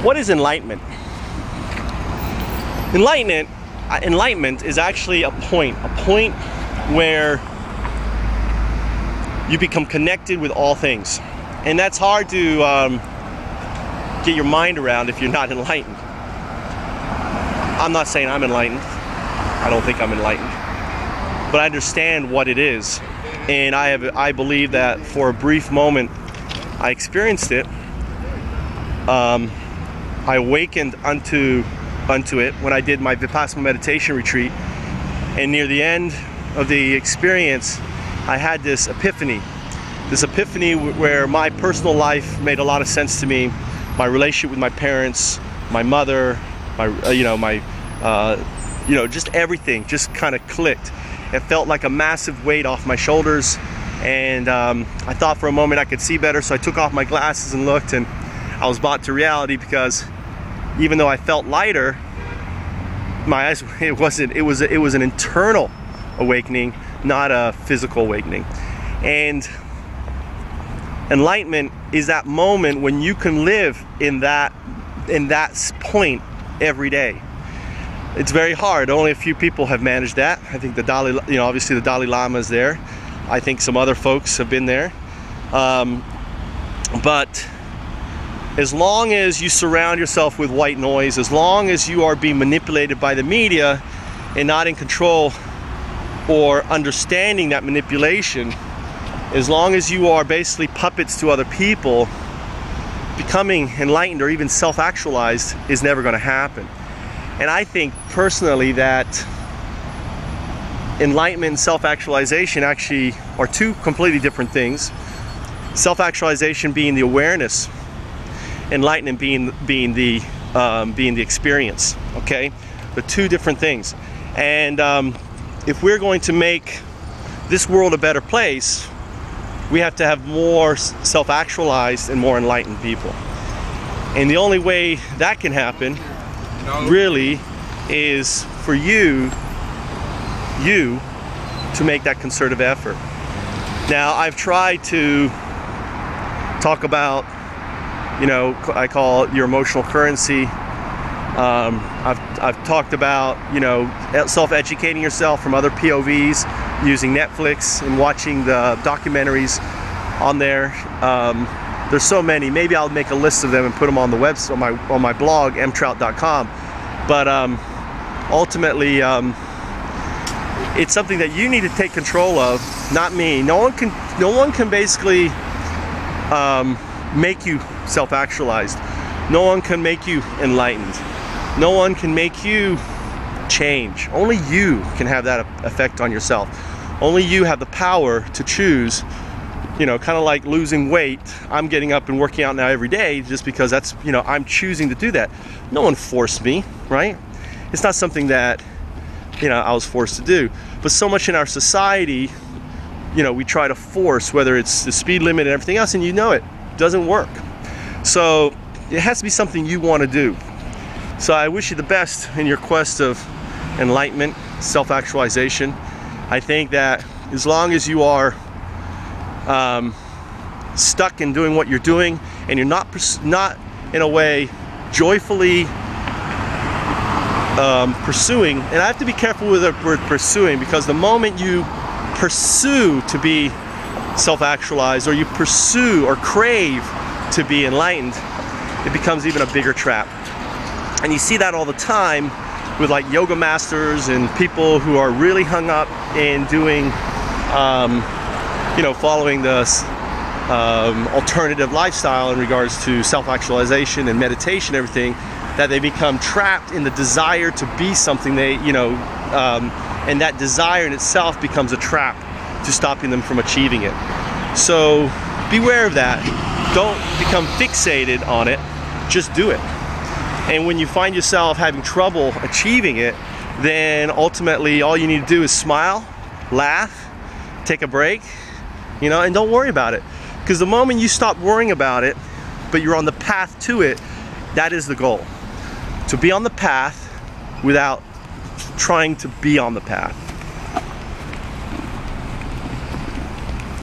What is enlightenment? Enlightenment is actually a point where you become connected with all things. And that's hard to get your mind around if you're not enlightened. I'm not saying I'm enlightened. I don't think I'm enlightened. But I understand what it is. And I believe that for a brief moment I experienced it. I awakened unto it when I did my Vipassana meditation retreat, and near the end of the experience I had this epiphany where my personal life made a lot of sense to me. My relationship with my parents, my mother, just everything just kind of clicked. It felt like a massive weight off my shoulders, and I thought for a moment I could see better, so I took off my glasses and looked, and I was brought to reality, because even though I felt lighter, my eyes, it was an internal awakening, not a physical awakening. And enlightenment is that moment when you can live in that point every day. It's very hard. Only a few people have managed that. I think the Dalai, obviously the Dalai Lama is there. I think some other folks have been there. But as long as you surround yourself with white noise, as long as you are being manipulated by the media and not in control or understanding that manipulation, as long as you are basically puppets to other people, becoming enlightened or even self-actualized is never going to happen. And I think personally that enlightenment and self-actualization actually are two completely different things. Self-actualization being the awareness, enlightenment being the experience. Okay, the two different things. And if we're going to make this world a better place, we have to have more self-actualized and more enlightened people. And the only way that can happen really is for you to make that concerted effort. Now, I've tried to talk about, I call it your emotional currency. I've talked about, self-educating yourself from other POVs, using Netflix and watching the documentaries on there. There's so many. Maybe I'll make a list of them and put them on the website, on my blog, mtrout.com. But ultimately, it's something that you need to take control of, not me. No one can basically make you self-actualized. No one can make you enlightened. No one can make you change. Only you can have that effect on yourself. Only you have the power to choose. Kind of like losing weight. I'm getting up and working out now every day just because that's, I'm choosing to do that. No one forced me, right? It's not something that, I was forced to do. But so much in our society, we try to force, whether it's the speed limit and everything else, and it doesn't work. So it has to be something you want to do. So I wish you the best in your quest of enlightenment, self-actualization. I think that as long as you are stuck in doing what you're doing, and you're not in a way joyfully pursuing, and I have to be careful with the word pursuing, because the moment you pursue to be self-actualized, or you pursue or crave to be enlightened, it becomes even a bigger trap. And you see that all the time with like yoga masters and people who are really hung up in doing following this alternative lifestyle in regards to self-actualization and meditation, everything, that they become trapped in the desire to be something and that desire in itself becomes a trap to stopping them from achieving it. So beware of that. Don't become fixated on it, just do it. And when you find yourself having trouble achieving it, then ultimately all you need to do is smile, laugh, take a break, and don't worry about it. Because the moment you stop worrying about it, but you're on the path to it, that is the goal. To be on the path without trying to be on the path.